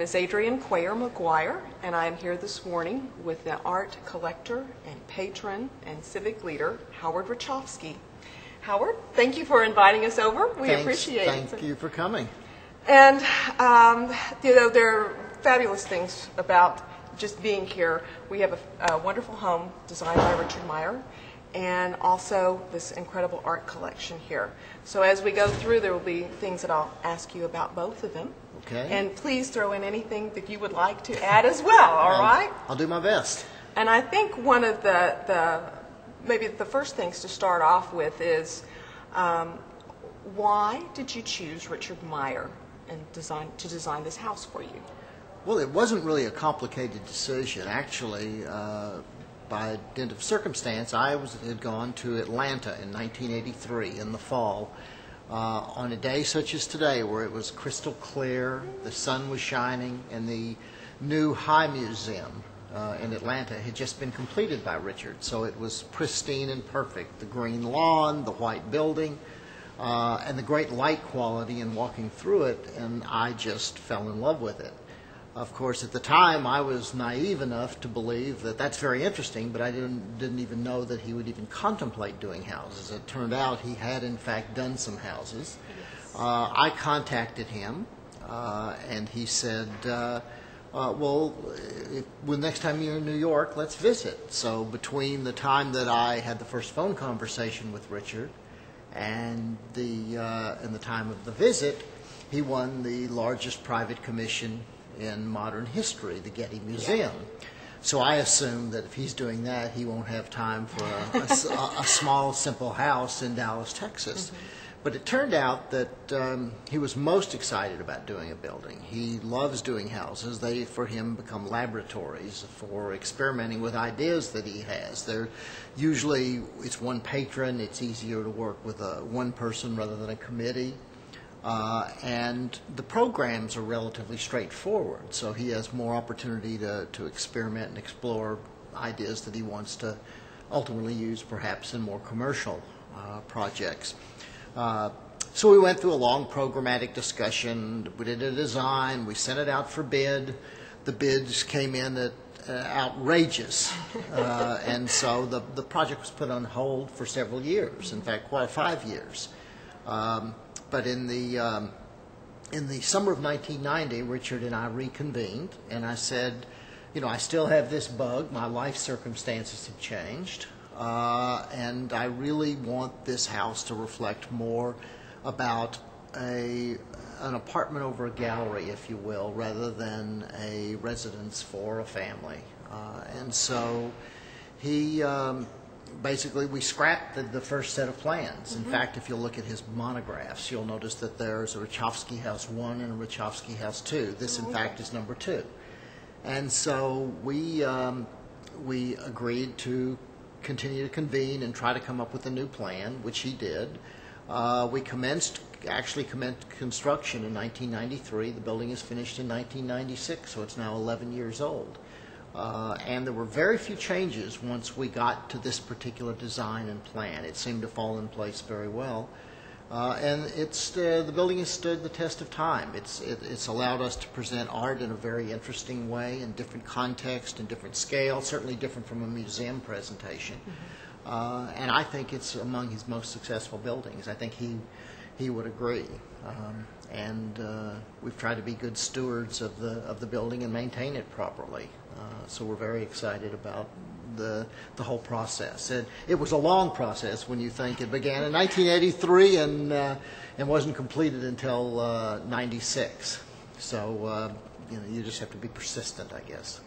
is Adrien Cuellar-McGuire, and I am here this morning with the art collector and patron and civic leader, Howard Rachofsky. Howard, thank you for inviting us over. We appreciate it. Thank you for coming. And, there are fabulous things about just being here. We have a wonderful home designed by Richard Meier, and also this incredible art collection here. So as we go through, there will be things that I'll ask you about both of them. Okay. And please throw in anything that you would like to add as well, all right? I'll do my best. And I think one of maybe the first things to start off with is why did you choose Richard Meier and to design this house for you? Well, it wasn't really a complicated decision. Actually, by dint of circumstance, I had gone to Atlanta in 1983 in the fall on a day such as today where it was crystal clear, the sun was shining, and the new HUMA Museum in Atlanta had just been completed by Richard. So it was pristine and perfect. The green lawn, the white building, and the great light quality in walking through it, and I just fell in love with it. Of course, at the time, I was naive enough to believe that that's very interesting, but I didn't even know that he would even contemplate doing houses. It turned out he had, in fact, done some houses. I contacted him, and he said, well, next time you're in New York, let's visit. So between the time that I had the first phone conversation with Richard and the time of the visit, he won the largest private commission in modern history, the Getty Museum. So I assume that if he's doing that, he won't have time for a small, simple house in Dallas, Texas. Mm-hmm. But it turned out that he was most excited about doing a building. He loves doing houses. They, for him, become laboratories for experimenting with ideas that he has. They're usually, it's one patron. It's easier to work with one person rather than a committee. And the programs are relatively straightforward, so he has more opportunity to experiment and explore ideas that he wants to ultimately use perhaps in more commercial projects. So we went through a long programmatic discussion. We did a design. We sent it out for bid. The bids came in at outrageous, and so the project was put on hold for several years, in fact, quite 5 years. But in the summer of 1990, Richard and I reconvened, and I said, I still have this bug. My life circumstances have changed, and I really want this house to reflect more about an apartment over a gallery, if you will, rather than a residence for a family. And so he... basically, we scrapped the first set of plans. In fact, if you look at his monographs, you'll notice that there's a Rachofsky House 1 and a Rachofsky House 2. This, in fact, is number 2. And so we agreed to continue to convene and try to come up with a new plan, which he did. We actually commenced construction in 1993. The building is finished in 1996, so it's now 11 years old. And there were very few changes once we got to this particular design and plan. It seemed to fall in place very well. And the building has stood the test of time. It's allowed us to present art in a very interesting way, in different context, in different scale, certainly different from a museum presentation. Mm-hmm. And I think it's among his most successful buildings. I think he would agree. And we've tried to be good stewards of the building and maintain it properly. So we're very excited about the whole process. It was a long process when you think it began in 1983 and wasn't completed until 96. So you just have to be persistent, I guess.